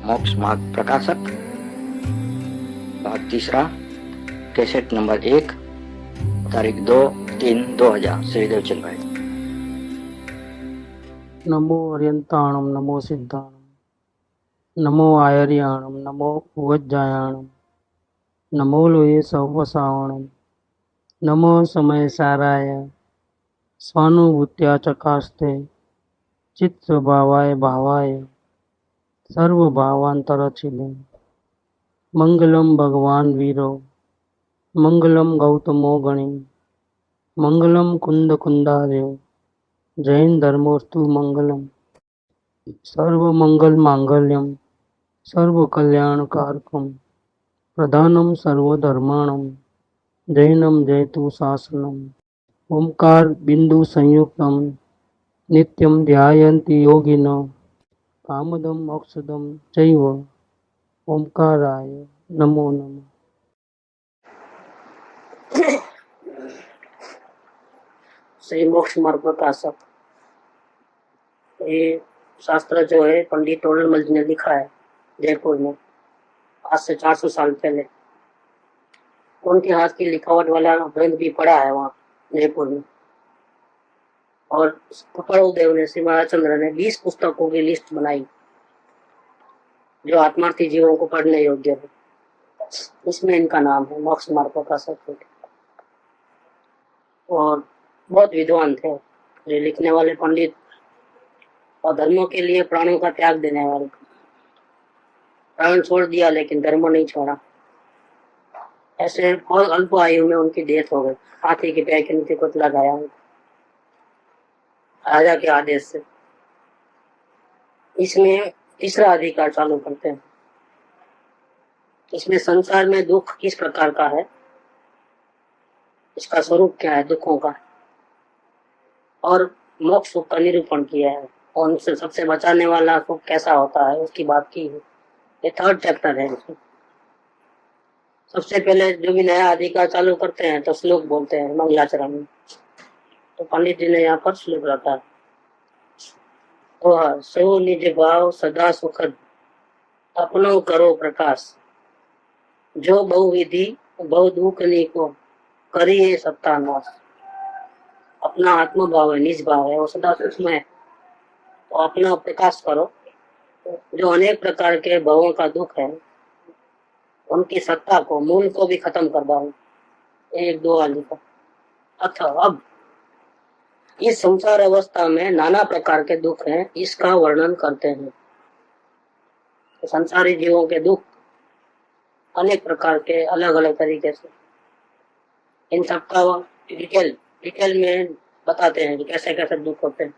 मोक्ष मार्ग प्रकाशक, भाग तीसरा, कैसेट नंबर 1, तारीख 2/3/2000, श्री देवचंद भाई। नमो अर्यंताणम नमो सिद्धाणम नमो आयर्याणम नमो उवज्जायाणम नमो लोये सवसावणम नमो समय साराय स्वानुभूत्या चकास्ते चित्स्वभावाय भावाय सर्वभावांतरचिले मंगलम भगवान वीरो मंगलम गौतमो गणि मंगलम कुंद कुंदार्यो जैन धर्मोस्तु मंगलम सर्वमंगल मांगल्यम सर्वकल्याणकारकम प्रधानम सर्वधर्माणम जैनम जयतु शासनम ओंकार बिंदु संयुक्तम नित्यम ध्यायन्ति योगिनो कामदम मोक्षदम चैव ओंकाराय नमो नमः। श्री मोक्ष मार्ग प्रकाशक, ये शास्त्र जो है पंडित तोड़लमल जी ने लिखा है जयपुर में, आज से 400 साल पहले। उनके हाथ की लिखावट वाला ग्रंथ भी पड़ा है वहाँ जयपुर में। और कपिलदेव ने, श्री महाराजचंद्र ने 20 पुस्तकों की लिस्ट बनाई जो आत्मार्थी जीवों को पढ़ने योग्य है। इसमें इनका नाम है मोक्ष मार्ग प्रकाशक। और बहुत विद्वान थे जो लिखने वाले पंडित, और धर्मों के लिए प्राणों का त्याग देने वाले। प्राण छोड़ दिया लेकिन धर्म नहीं छोड़ा। ऐसे बहुत अल्प आयु में उनकी डेथ हो गई, हाथी के पैर के नीचे कुचला गया राजा के आदेश से। इसमें तीसरा अधिकार चालू करते हैं। इसमें संसार में दुख किस प्रकार का है, इसका स्वरूप क्या है दुखों का, और मोक्ष सुख का निरूपण किया है। और उनसे सबसे बचाने वाला सुख कैसा होता है उसकी बात की है। ये 3rd चैप्टर है इसमें। सबसे पहले जो भी नया अधिकार चालू करते हैं तो श्लोक बोलते हैं मंगलाचरण में। तो पंडित जी ने यहाँ पर श्लोक रखा है। तो सो निज भाव सदा सुखद अपनो करो प्रकाश, जो बहुविधि बहु दुख को करिए सत्ता नाश। अपना आत्म भाव है, निज भाव है, वो सदा सुखमय है। तो अपना प्रकाश करो, जो अनेक प्रकार के भावों का दुख है उनकी सत्ता को, मूल को भी खत्म कर दो। 1-2 आदि का अथ अब इस संसार अवस्था में नाना प्रकार के दुख हैं, इसका वर्णन करते हैं। तो संसारी जीवों के दुख अनेक प्रकार के, अलग अलग तरीके से, इन सबका डिटेल में बताते हैं कि कैसे कैसे दुख होते हैं।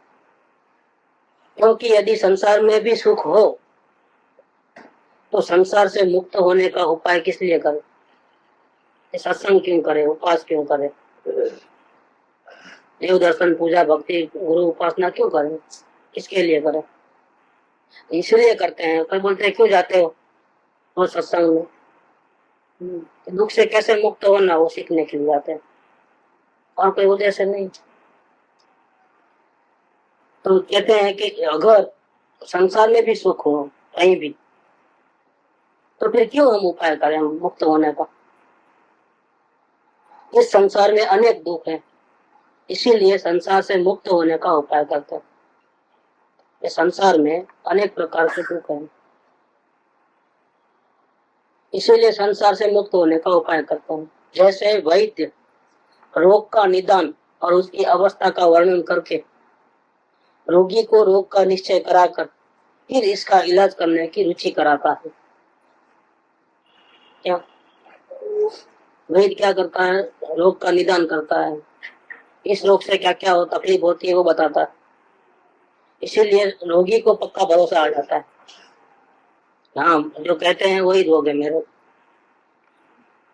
क्योंकि यदि संसार में भी सुख हो तो संसार से मुक्त होने का उपाय किस लिए करें? सत्संग क्यों करें, उपास क्यों करें, देव दर्शन पूजा भक्ति गुरु उपासना क्यों करें, किसके लिए करें? इसलिए करते हैं। कोई बोलते हैं क्यों जाते हो वो सत्संग में, दुख से कैसे मुक्त होना वो सीखने के लिए जाते हैं, और कोई उद्देश्य नहीं। तो कहते हैं कि अगर संसार में भी सुख हो कहीं भी, तो फिर क्यों हम उपाय करें मुक्त होने का? इस संसार में अनेक दुख हैं, इसीलिए संसार से मुक्त होने का उपाय करते हैं। इस संसार में अनेक प्रकार के दुख हैं, इसीलिए संसार से मुक्त होने का उपाय करते हैं। जैसे वैद्य रोग का निदान और उसकी अवस्था का वर्णन करके रोगी को रोग का निश्चय कराकर फिर इसका इलाज करने की रुचि कराता है। क्या वैद्य क्या करता है? रोग का निदान करता है, इस रोग से क्या क्या हो तकलीफ होती है वो बताता है। इसीलिए रोगी को पक्का भरोसा आ जाता है, हाँ जो कहते हैं वही रोग है मेरे।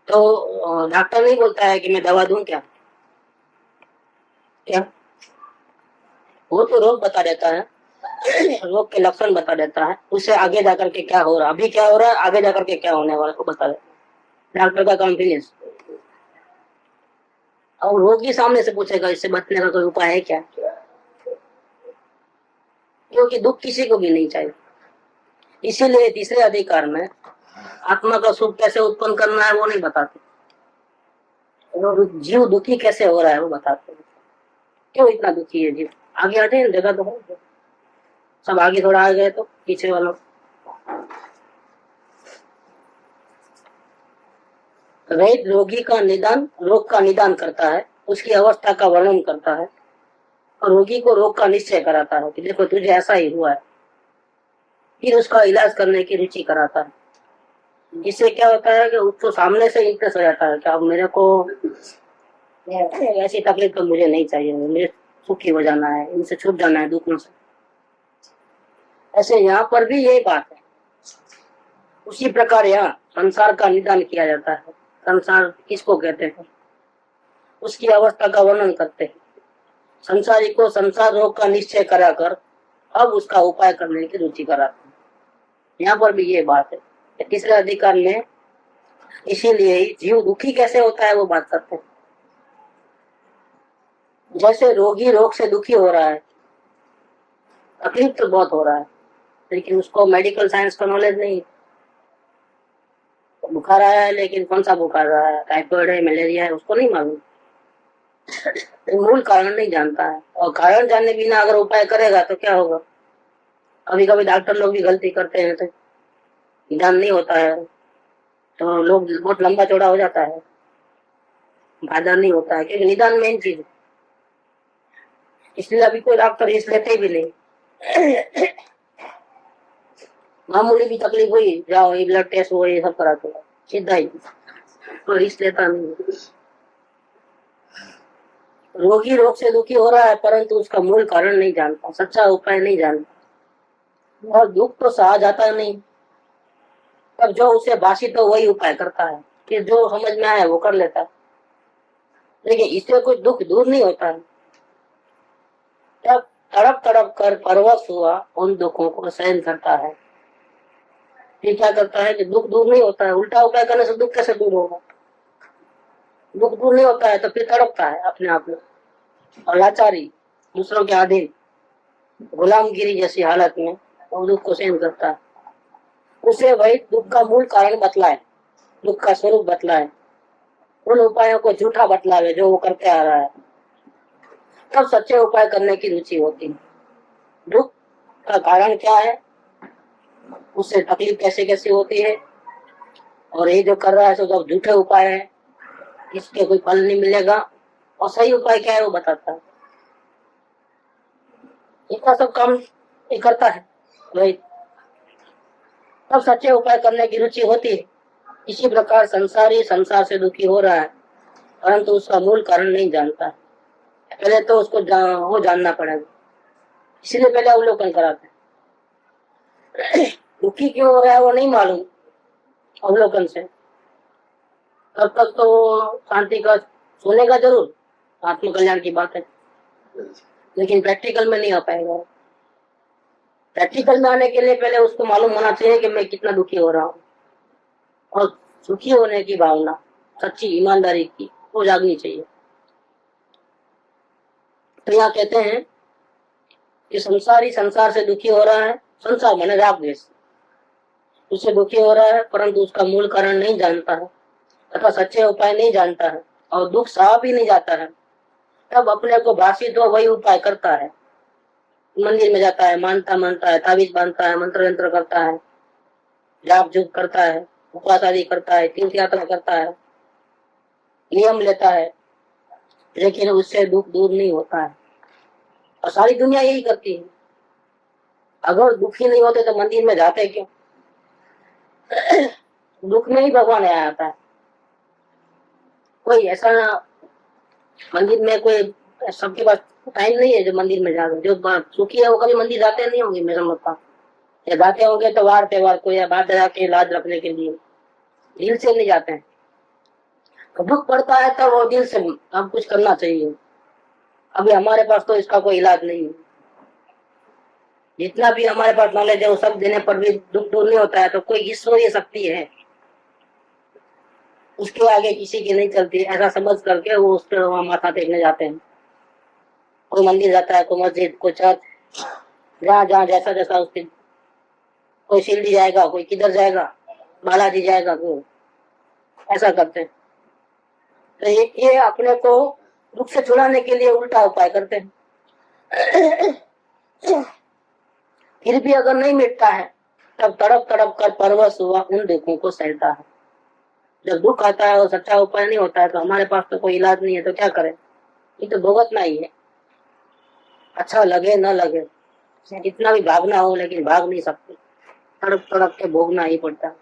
तो डॉक्टर नहीं बोलता है कि मैं दवा दूं क्या, वो तो रोग बता देता है, रोग के लक्षण बता देता है, उससे आगे जाकर के क्या हो रहा, अभी क्या हो रहा है, आगे जाकर के क्या होने वाला को बता देता है। डॉक्टर का काम फिनिश। और रोगी सामने से पूछेगा इससे बचने का कोई उपाय है क्या, क्योंकि दुख किसी को भी नहीं चाहिए। इसीलिए तीसरे अधिकार में आत्मा का सुख कैसे उत्पन्न करना है वो नहीं बताते, और जीव दुखी कैसे हो रहा है वो बताते हैं। क्यों इतना दुखी है जीव? आगे आ जाए, जगह तो है, सब आगे थोड़ा आ गए तो पीछे वालों। वैद रोगी का निदान, रोग का निदान करता है, उसकी अवस्था का वर्णन करता है, और रोगी को रोग का निश्चय कराता है कि देखो तुझे ऐसा ही हुआ है, फिर उसका इलाज करने की रुचि कराता है। इससे क्या होता है कि उसको सामने से इंटरेस्ट हो जाता है कि अब मेरे को ऐसी तकलीफ तो मुझे नहीं चाहिए, मुझे सुखी हो जाना है, इनसे छूट जाना है दुखों से। ऐसे यहाँ पर भी यही बात है। उसी प्रकार यहाँ संसार का निदान किया जाता है। संसार किसको कहते हैं, उसकी अवस्था का वर्णन करते हैं। संसारी को संसार रोग का निश्चय कराकर अब उसका उपाय करने की रुचि कराते हैं। यहाँ पर भी ये बात है। तीसरे अधिकार में इसीलिए ही जीव दुखी कैसे होता है वो बात करते हैं। जैसे रोगी रोग से दुखी हो रहा है, तकलीफ तो बहुत हो रहा है, लेकिन उसको मेडिकल साइंस का नॉलेज नहीं। बुखार आया है लेकिन कौन सा बुखार रहा है, टाइफाइड है, मलेरिया है, उसको नहीं मालूम, मूल कारण नहीं जानता है। और कारण जानने बिना अगर उपाय करेगा तो क्या होगा? कभी कभी डॉक्टर लोग भी गलती करते हैं, तो निदान नहीं होता है तो लोग बहुत लंबा चौड़ा हो जाता है, फायदा नहीं होता है, क्योंकि निदान मेन चीज है। इसलिए अभी कोई डॉक्टर रिस्क लेते भी नहीं। मामूली भी तकलीफ हुई, जाओ ये ब्लड टेस्ट हो, ये सब करा दो, सीधा ही, कोई रिस्क लेता नहीं। रोगी रोग से दुखी हो रहा है परंतु उसका मूल कारण नहीं जानता, सच्चा उपाय नहीं जानता, और दुख तो सहा जाता नहीं। तब जो उसे भाषित तो वही उपाय करता है, कि जो समझ में आया वो कर लेता है, लेकिन इससे कुछ दुख दूर नहीं होता है। तब तड़प तड़प कर परवश हुआ उन दुखों को सहन करता है। फिर क्या करता है कि दुख दूर नहीं होता है, उल्टा उपाय करने से दुख कैसे दूर होगा? दुख दूर नहीं होता है तो फिर तड़पता है अपने आप में, और लाचारी, दूसरों के अधीन, गुलामगिरी जैसी हालत में वो दुख को सहन करता है। उसे वही दुख का मूल कारण बतलाए, दुख का स्वरूप बतलाए, उन उपायों को झूठा बतलावे जो वो करते आ रहा है, तब सच्चे उपाय करने की रुचि होती है। दुख का कारण क्या है, उससे तकलीफ कैसे कैसे होती है, और ये जो कर रहा है सो जब झूठे उपाय है, इसके कोई फल नहीं मिलेगा, और सही उपाय क्या है वो बताता है। इतना सब काम ये करता है वही, तब सच्चे उपाय करने की रुचि होती है। इसी प्रकार संसारी संसार से दुखी हो रहा है परंतु उसका मूल कारण नहीं जानता है। पहले तो उसको वो जानना पड़ेगा, इसलिए पहले अवलोकन कराते हैं। दुखी क्यों हो रहा है वो नहीं मालूम, अवलोकन से तब तक तो शांति का सुनेगा जरूर, आत्म कल्याण की बात है, लेकिन प्रैक्टिकल में नहीं आ पाएगा। प्रैक्टिकल में आने के लिए पहले उसको मालूम होना चाहिए कि मैं कितना दुखी हो रहा हूँ, और सुखी होने की भावना, सच्ची ईमानदारी की, वो जागनी चाहिए। तो यहाँ कहते हैं कि संसारी संसार से दुखी हो रहा है, संसार माने राग द्वेष, उससे दुखी हो रहा है परंतु उसका मूल कारण नहीं जानता है तथा सच्चे उपाय नहीं जानता है, और दुख सहा भी नहीं जाता है। तब अपने को भाषित हो वही उपाय करता है, मंदिर में जाता है, मानता है, ताबीज बांधता है, मंत्र यंत्र करता है, जाप जुप करता है, उपवास आदि करता है, तीर्थ यात्रा करता है, नियम लेता है, लेकिन उससे दुख दूर नहीं होता है। और सारी दुनिया यही करती है। अगर दुखी नहीं होते तो मंदिर में जाते क्यों? दुख में ही भगवान आया आता है। कोई ऐसा मंदिर में कोई सबके पास टाइम नहीं है जो मंदिर में जाए, जो सुखी है वो कभी मंदिर जाते नहीं होंगे, मैं समझता हूँ, या जाते होंगे तो वार त्योहार को या बात जाके लाज रखने के लिए, दिल से नहीं जाते हैं। तो दुख पड़ता है तो वो दिल से अब कुछ करना चाहिए। अभी हमारे पास तो इसका कोई इलाज नहीं है, जितना भी हमारे पास नॉलेज है वो सब देने पर भी दुख दूर नहीं होता है, तो कोई ईश्वरीय शक्ति है, उसके आगे किसी की नहीं चलती, ऐसा समझ करके वो उस पर वहां माथा टेकने जाते हैं। कोई मंदिर जाता है, कोई मस्जिद, कोई चर्च, जहाँ जहाँ जैसा जैसा उसकी कोई शिरडी जाएगा, कोई किधर जाएगा, बालाजी जाएगा, कोई ऐसा करते हैं। तो ये अपने को दुख से छुड़ाने के लिए उल्टा उपाय करते हैं। फिर भी अगर नहीं मिटता है तब तड़प तड़प कर परवश हुआ उन दुखों को सहता है। जब दुख आता है और सच्चा उपाय नहीं होता है तो हमारे पास तो कोई इलाज नहीं है, तो क्या करें, ये तो भुगतना ही है। अच्छा लगे न लगे, कितना भी भागना हो लेकिन भाग नहीं सकते, तड़प तड़प के भोगना ही पड़ता है।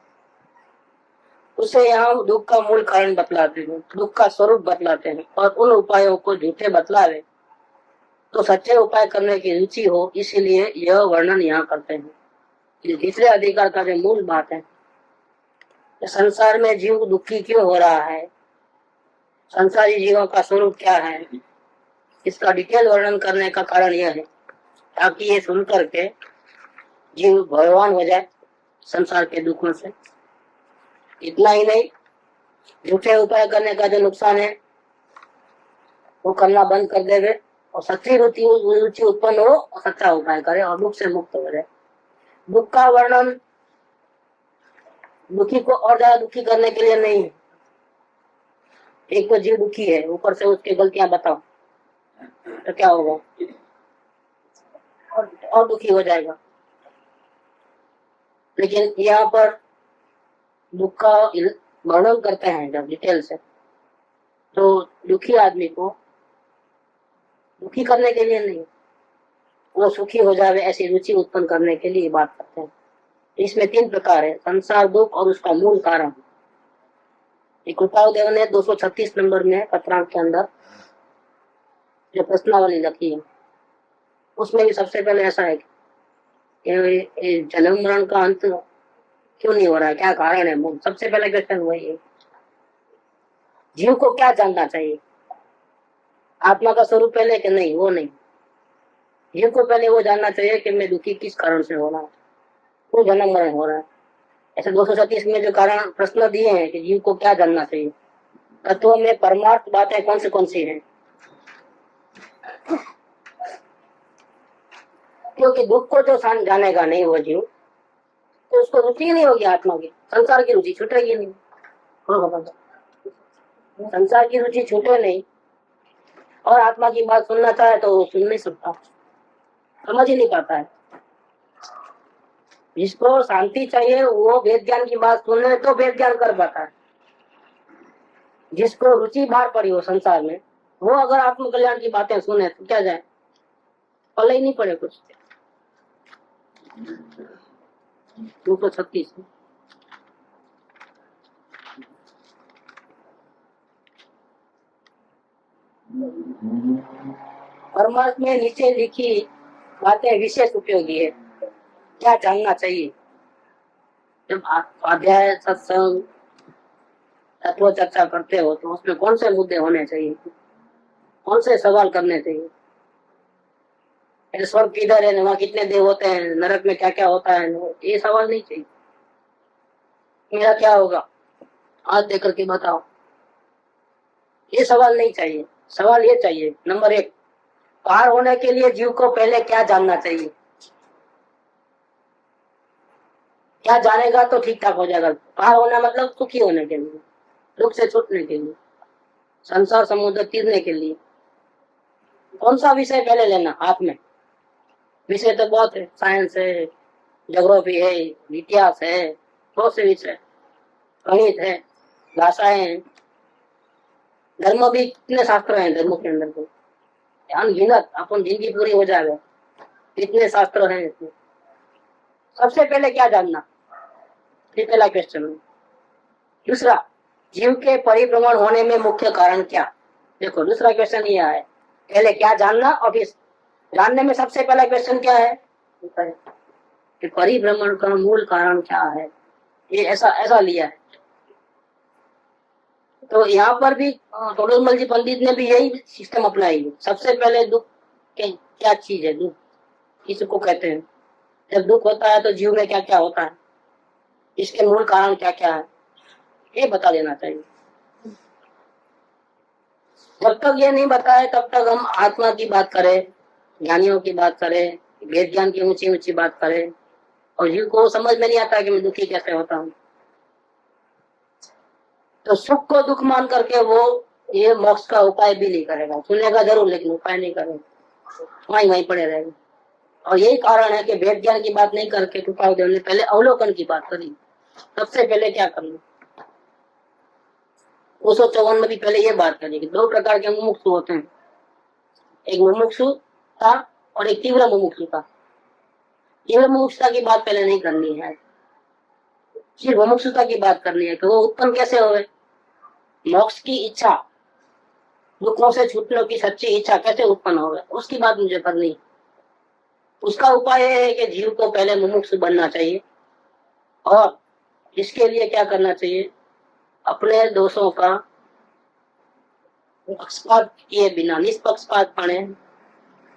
उसे यहाँ दुख का मूल कारण बतलाते हैं, दुख का स्वरूप बतलाते हैं, और उन उपायों को झूठे बतलावे तो सच्चे उपाय करने की रुचि हो, इसीलिए यह वर्णन यहाँ करते हैं। ये तीसरे अधिकार का जो मूल बात है, संसार में जीव दुखी क्यों हो रहा है, संसारी जीवों का स्वरूप क्या है, इसका डिटेल वर्णन करने का कारण यह है ताकि ये सुन करके जीव भगवान हो जाए संसार के दुखों से। इतना ही नहीं, झूठे उपाय करने का जो नुकसान है वो करना बंद कर देवे और सच्ची रुचि उत्पन्न हो और सच्चा उपाय करे और दुख से मुक्त हो जाए। दुख का वर्णन दुखी को और ज्यादा दुखी करने के लिए नहीं है। एक तो जीव दुखी है, ऊपर से उसकी गलतियां बताओ तो क्या होगा, और दुखी हो जाएगा। लेकिन यहाँ पर दुख का वर्णन करते हैं जब डिटेल से, तो दुखी आदमी को दुखी करने के लिए नहीं, वो सुखी हो जाए ऐसी रुचि उत्पन्न करने के लिए बात करते हैं। इसमें 3 प्रकार है, संसार दुख और उसका मूल कारण। कृपादेव ने 236 नंबर में पत्रांक के अंदर जो प्रश्नावली लिखी है उसमें भी सबसे पहले ऐसा है कि जन्म मरण का अंत क्यों नहीं हो रहा है, क्या कारण है। सबसे पहला क्वेश्चन वही है, जीव को क्या जानना चाहिए, आत्मा का स्वरूप पहले कि नहीं, वो नहीं। जीव को पहले वो जानना चाहिए कि मैं दुखी किस कारण से हो रहा हूँ, क्यों जन्म मरण हो रहा है। ऐसे 236 में जो कारण प्रश्न दिए हैं कि जीव को क्या जानना चाहिए, तत्व में परमार्थ बातें कौन सी हैं। क्योंकि दुख को जो जानेगा नहीं वो जीव, तो उसको रुचि नहीं होगी आत्मा की, संसार की रुचि छूटेगी नहीं। संसार की रुचि छूटे नहीं और आत्मा की बात सुनना चाहे तो वो सुन नहीं सकता, समझ ही नहीं पाता है। जिसको शांति चाहिए वो वेद ज्ञान की बात सुने तो वेद ज्ञान कर पाता है। जिसको रुचि बाहर पड़ी हो संसार में, वो अगर आत्मकल्याण की बातें सुने तो क्या जाए, पल ही नहीं पड़े कुछ। 236 परमार्थ में नीचे लिखी बातें विशेष उपयोगी है, क्या जानना चाहिए। जब स्वाध्याय सत्संग तत्व चर्चा करते हो तो उसमें कौन से मुद्दे होने चाहिए, कौन से सवाल करने चाहिए। स्वर्ग किधर है, वहां कितने देव होते हैं, नरक में क्या क्या होता है, ये सवाल नहीं चाहिए। मेरा क्या होगा आज देख करके बताओ, ये सवाल नहीं चाहिए। सवाल ये चाहिए, नंबर 1, पार होने के लिए जीव को पहले क्या जानना चाहिए। क्या जानेगा तो ठीक ठाक हो जाएगा। पार होना मतलब सुखी होने के लिए, दुख से छूटने के लिए, संसार समुद्र तीरने के लिए। कौन सा विषय पहले लेना हाथ में, विषय तो बहुत है, साइंस है, ज्योग्राफी है, इतिहास है, बहुत से विषय, गणित है, भाषाएं हैं, धर्म भी कितने शास्त्र हैं, धर्म के अंदर तो अनगिनत, अपन जिंदगी पूरी हो जाएगा, कितने शास्त्र हैं इसमें। सबसे पहले क्या जानना, ये पहला क्वेश्चन है। दूसरा, जीव के परिभ्रमण होने में मुख्य कारण क्या। देखो दूसरा क्वेश्चन ये है, पहले क्या जानना और फिर जानने में सबसे पहला क्वेश्चन क्या है कि परिभ्रमण का मूल कारण क्या है। ये ऐसा लिया है। तो यहाँ पर भी तोडरमल जी पंडित ने भी यही सिस्टम अपनाई है। सबसे पहले दुख क्या चीज है, दुख किसको कहते हैं, जब दुख होता है तो जीव में क्या क्या होता है, इसके मूल कारण क्या क्या है, ये बता देना चाहिए। जब तक ये नहीं बताए तब तक हम आत्मा की बात करें, ज्ञानियों की बात करें, वेद ज्ञान की ऊंची ऊंची बात करें, और जीव को समझ में नहीं आता कि मैं दुखी कैसे होता हूँ। तो सुख को दुख मान करके वो ये मोक्ष का उपाय भी नहीं करेगा, सुनेगा जरूर लेकिन उपाय नहीं करेगा, वहीं पड़े रहेगा। और यही कारण है कि वेद ज्ञान की बात नहीं करके कृपादेव ने पहले अवलोकन की बात करी। सबसे पहले क्या करना, 254 में भी पहले ये बात करी कि दो प्रकार के मुमुक्षु होते हैं, एक मुमुक्षुता और एक तीव्र मुमुक्षुता। तीव्र मुमुक्षुता की बात पहले नहीं करनी है, सिर्फ मुमुक्षुता की बात करनी है कि वो उत्पन्न कैसे हो, मोक्ष की इच्छा, दुखों से छूटने की सच्ची इच्छा कैसे उत्पन्न हो, उसकी बात मुझे करनी है। उसका उपाय है कि जीव को पहले मुमुक्षु बनना चाहिए और इसके लिए क्या करना चाहिए, अपने दोषों का पक्षपात किए बिना निष्पक्षपातपणे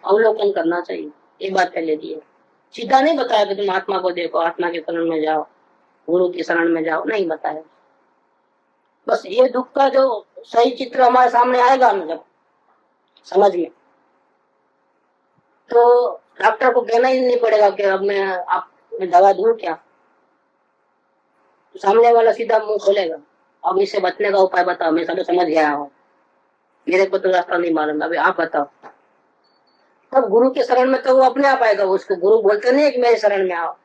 अवलोकन करना चाहिए। ये बात पहले दी है। सीधा नहीं बताया कि तुम आत्मा को देखो, आत्मा के शरण में जाओ, गुरु की शरण में जाओ, नहीं बताया। बस ये दुख का जो सही चित्र हमारे सामने आएगा ना जब समझ में, तो डॉक्टर को कहना ही नहीं पड़ेगा कि अब मैं दवा दूं क्या, तो सामने वाला सीधा मुंह खोलेगा, अब इससे बचने का उपाय बताओ, मैं सब समझ गया हूँ, मेरे को तो रास्ता नहीं मालूम, अभी आप बताओ। तब गुरु के शरण में तो वो अपने आप आएगा। उसको गुरु बोलते नहीं है कि मेरे शरण में आओ,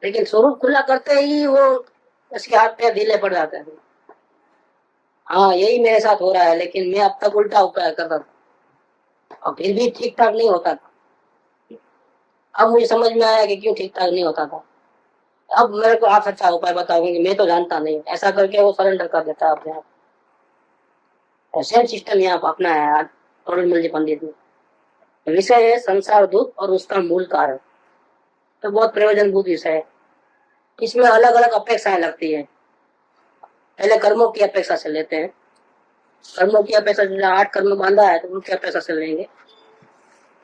लेकिन स्वरूप खुला करते ही वो उसके हाथ पैर ढीले पड़ जाते हैं। हाँ यही मेरे साथ हो रहा है, लेकिन मैं अब तक उल्टा उपाय करता था और फिर भी ठीक ठाक नहीं होता था। अब मुझे समझ में आया कि क्यों ठीक ठाक नहीं होता था। अब मेरे को आप अच्छा उपाय बताओगे, मैं तो जानता नहीं, ऐसा करके वो सरेंडर कर देता है अपने आप। सेम सिस्टम यहाँ अपना है टोडरमल जी पंडित ने। विषय है संसार दुख और उसका मूल कारण, तो बहुत प्रयोजनभूत विषय है। इसमें अलग अलग अपेक्षाएं लगती है। पहले कर्मों की अपेक्षा से लेते हैं, कर्मों की अपेक्षा से 8 कर्म बांधा है तो उनकी अपेक्षा से लेंगे।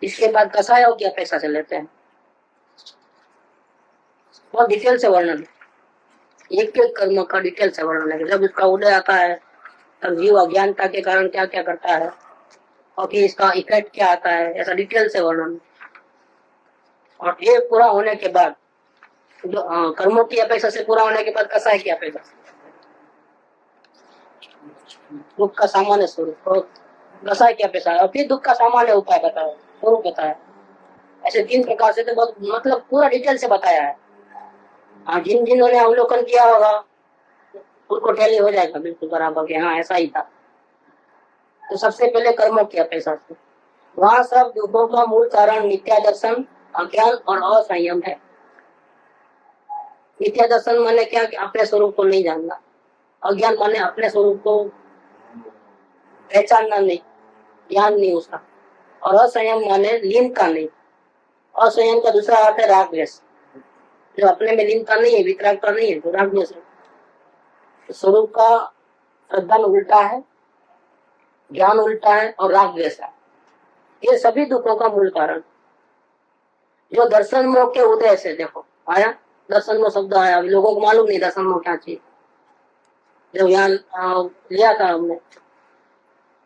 इसके बाद कसायों की अपेक्षा से लेते हैं, बहुत डिटेल से वर्णन, एक एक कर्म का डिटेल से वर्णन है। जब उसका उदय आता है तब जीव अज्ञानता के कारण क्या क्या करता है और फिर इसका इफेक्ट क्या आता है, ऐसा डिटेल से वर्णन। और ये पूरा होने के बाद जो कर्मों की अपेक्षा से पूरा होने के बाद कसाय की अपेक्षा, दुख का सामान्य स्वरूप और कसाय की अपेक्षा, और फिर दुख का सामान्य उपाय बताया, स्वरूप बताया। ऐसे 3 प्रकार से तो बहुत मतलब पूरा डिटेल से बताया है। हाँ जिन्होंने अवलोकन किया होगा उनको टैली हो जाएगा बिल्कुल बराबर के, हाँ ऐसा ही था। तो सबसे पहले कर्मों की अपेक्षा से, वहां सब दुखों का मूल कारण मिथ्या दर्शन, अज्ञान और असंयम है। मिथ्या दर्शन माने क्या कि अपने स्वरूप को नहीं जानना, अज्ञान माने अपने स्वरूप को पहचानना नहीं, ज्ञान नहीं उसका, और असंयम माने लीनता नहीं। असंयम का दूसरा अर्थ है राग द्वेष, जो अपने में लीनता नहीं है, वितरागता नहीं है, तो राग द्वेष है। स्वरूप का श्रद्धा उल्टा है, ज्ञान उल्टा है और राग द्वेष है। ये सभी दुखों का मूल कारण जो दर्शन मोह के उदय से, देखो आया दर्शन मोह शब्द आया, लोगों को मालूम नहीं दर्शन मोह क्या चीज। जब यहाँ लिया था हमने,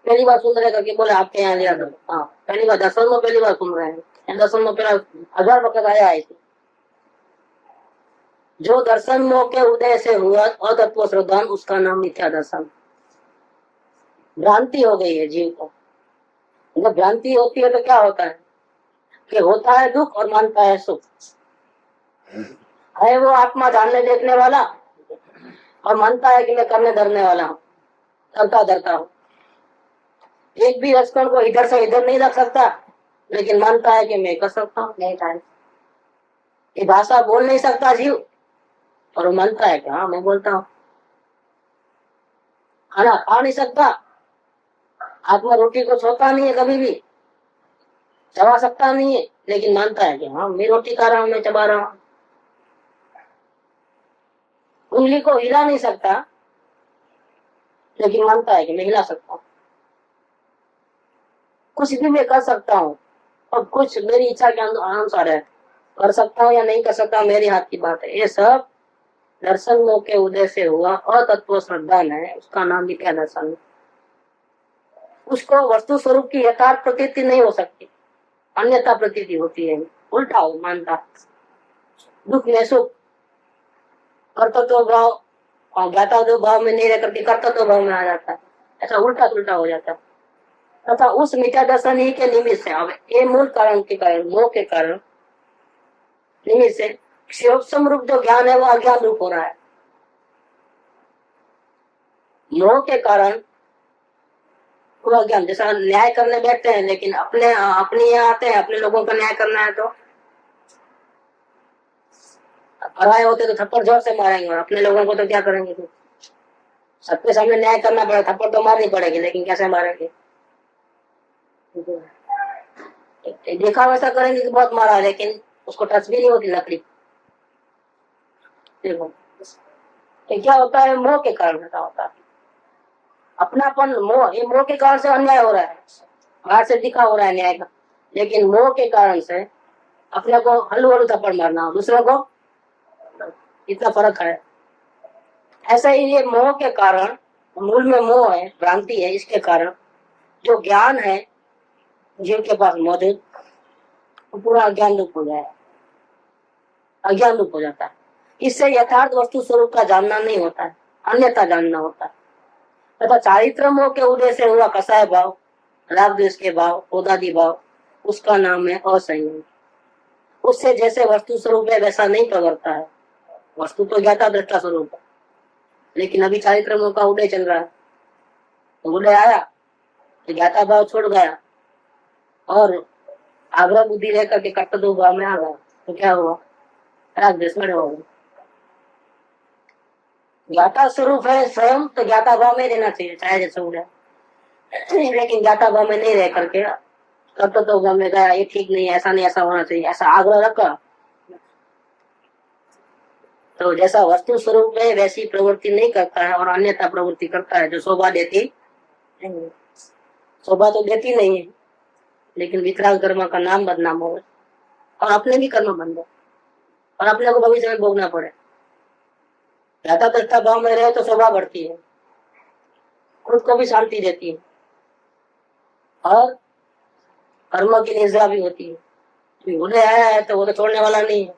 पहली बार सुन रहे करके बोले आपके यहाँ लिया था, हाँ पहली बार दर्शन मोह पहली बार सुन रहे हैं। दर्शन मोह पहला 1000 वक्त आया है। जो दर्शन मोह के उदय से हुआ अतत्व श्रद्धान, उसका नाम मिथ्या दर्शन। भ्रांति हो गई है जीव को। जब भ्रांति होती है तो क्या होता है कि होता है दुख और मानता है सुख। है वो आत्मा जानने देखने वाला और मानता है कि मैं करने धरने वाला हूँ, करता धरता हूँ। एक भी रसकण को इधर से इधर नहीं रख सकता, लेकिन मानता है कि मैं कर सकता हूँ। नहीं था, ये भाषा बोल नहीं सकता जीव और वो मानता है कि हाँ मैं बोलता हूँ। खाना खा नहीं सकता, आत्मा रोटी को छोड़ता नहीं है, कभी भी चबा सकता नहीं है, लेकिन मानता है कि हाँ मैं रोटी खा रहा हूँ, मैं चबा रहा हूँ। उंगली को हिला नहीं सकता, लेकिन मानता है कि मैं हिला सकता हूँ। कुछ भी मैं कर सकता हूँ और कुछ मेरी इच्छा के अनुसार है, कर सकता हूँ या नहीं कर सकता मेरी हाथ की बात है। ये सब दर्शन मोह के उदय से हुआ अतत्व श्रद्धान है, उसका नाम मिथ्या दर्शन। उसको वस्तु स्वरूप की यथार्थ प्रतीति नहीं हो सकती, अन्यथा प्रतीति होती है, उल्टा हो मानता। दुख में सुख, कर्तव्य भाव और ज्ञाता दो भाव में नहीं रह करके कर्तव्य भाव में आ जाता है, ऐसा उल्टा पुल्टा हो जाता है। तथा उस मिथ्या दर्शन ही के निमित्त से, अब ये मूल कारण के कारण, मोह के कारण निमित्त से सूक्ष्म रूप जो ज्ञान है वो अज्ञान रूप हो रहा है। मोह के कारण वो अज्ञान, जैसा न्याय करने बैठते हैं लेकिन अपने यहाँ आते हैं, अपने लोगों का न्याय करना है तो पराये होते तो थप्पड़ जोर से मारेंगे, और अपने लोगों को तो क्या करेंगे? तो सबके सामने न्याय करना पड़ेगा, थप्पड़ तो मारनी पड़ेगी, लेकिन कैसे मारेंगे? देखा वैसा करेंगे कि बहुत मारा है, लेकिन उसको टच भी नहीं होती लकड़ी। देखो तो क्या होता है, मोह के कारण ऐसा होता है। अपनापन, मोह, ये मोह के कारण से अन्याय हो रहा है, बाहर से दिखा हो रहा है न्याय का, लेकिन मोह के कारण से अपने को हल्लू हल्लू थप्पड़ मारना, दूसरों को, इतना फर्क है। ऐसा ही ये मोह के कारण, मूल में मोह है, भ्रांति है, इसके कारण जो ज्ञान है जीव के पास मौजूद, वो पूरा अज्ञान रूप हो जाए, अज्ञान रूप हो जाता है। इससे यथार्थ वस्तु स्वरूप का जानना नहीं होता है, अन्यथा जानना होता है। तथा चारित्र मोह के उदय से हुआ कसाय भाव, राग द्वेष के भाव, क्रोधादि भाव, उसका नाम है असंयम। उससे जैसे वस्तु स्वरूप है वैसा नहीं प्रवर्तता है। वस्तु तो ज्ञाता दृष्टा स्वरूप है, लेकिन अभी चारित्र मोह का उदय चल रहा है, तो उदय आया तो ज्ञाता भाव छोड़ गया और आग्रह बुद्धि रह करके कर्तव्य भाव में आ गया, तो क्या हुआ? राग द्वेष में हो गया। ज्ञाता स्वरूप है स्वयं, तो ज्ञाता भाव में रहना चाहिए, चाहे जैसे उड़े, लेकिन ज्ञाता भाव में नहीं रह करके कर्तव्य भाव में गया, ये ठीक नहीं, ऐसा नहीं, ऐसा होना चाहिए, ऐसा आग्रह रखा, तो जैसा वस्तु स्वरूप है वैसी प्रवृत्ति नहीं करता है और अन्यथा प्रवृत्ति करता है, जो शोभा देती नहीं। शोभा तो देती नहीं है, लेकिन वितराग कर्म का नाम बदनाम हो और अपने भी कर्म बंद हो और अपने को भविष्य में भोगना पड़े। ज्यादा दृष्टा भाव में रहे तो शोभा बढ़ती है, खुद को भी शांति देती है और कर्म की निद्रा भी होती है। उदय आया है तो वो तो छोड़ने वाला नहीं है,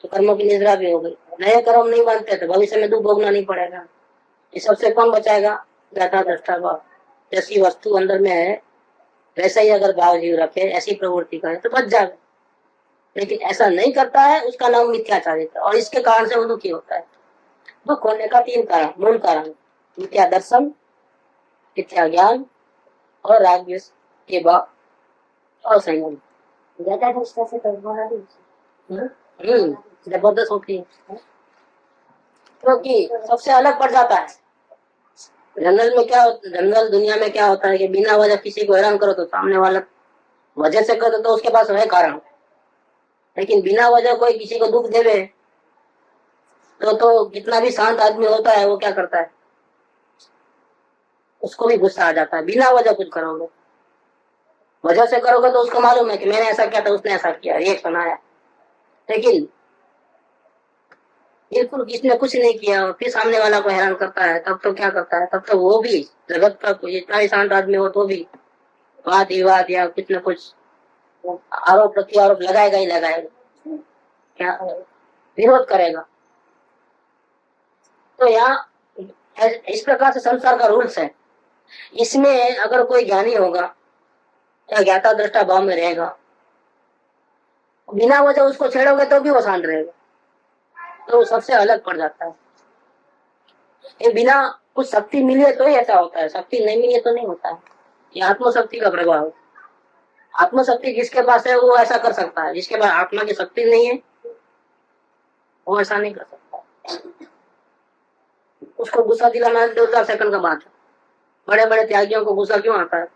तो कर्मों की निद्रा भी हो गई। नए कर्म नहीं बनते तो भविष्य में दुख भोगना नहीं पड़ेगा। ये सबसे कौन बचाएगा? ज्ञाता दृष्टा भाव। जैसी वस्तु अंदर में है वैसा ही अगर भाव जीव रखे, ऐसी प्रवृत्ति करे तो बच जाएगा, लेकिन ऐसा नहीं करता है, उसका नाम मिथ्याचारित्र, और इसके कारण से वो दुखी होता है। दुख होने का 3 कारण, मूल कारण: मिथ्या दर्शन, मिथ्या ज्ञान और राग द्वेष के भाव और संयम। ज्यादा दृष्टा से जबरदस्त होती है, क्योंकि सबसे अलग पड़ जाता है। जनरल दुनिया में क्या होता है कि बिना वजह किसी को हैरान करो तो सामने वाला वजह से करो तो उसके पास है कारण, लेकिन बिना वजह कोई किसी को दुख देवे तो कितना भी शांत आदमी होता है वो क्या करता है, उसको भी गुस्सा आ जाता है। बिना वजह कुछ करोगे, वजह से करोगे तो उसको मालूम है कि मैंने ऐसा किया था, उसने ऐसा किया, ये सुनाया, लेकिन बिल्कुल किसने कुछ नहीं किया और फिर सामने वाला को हैरान करता है, तब तो क्या करता है, तब तो वो भी जगत का कोई इतना ही शांत आदमी हो तो भी वाद विवाद या कुछ न कुछ आरोप प्रत्यारोप लगाएगा ही लगाएगा, क्या विरोध करेगा। तो यहाँ इस प्रकार से संसार का रूल्स है। इसमें अगर कोई ज्ञानी होगा या ज्ञाता दृष्टा भाव में रहेगा, बिना वजह उसको छेड़ोगे तो भी वो शांत रहेगा, तो सबसे अलग पड़ जाता है। ये बिना कुछ शक्ति मिली है तो ही ऐसा होता है, शक्ति नहीं मिली है तो नहीं होता है। ये आत्मशक्ति का प्रभाव है। आत्मशक्ति जिसके पास है वो ऐसा कर सकता है, जिसके पास आत्मा की शक्ति नहीं है वो ऐसा नहीं कर सकता। उसको गुस्सा दिलाना 2-4 सेकंड का बात है। बड़े बड़े त्यागियों को गुस्सा क्यों आता है?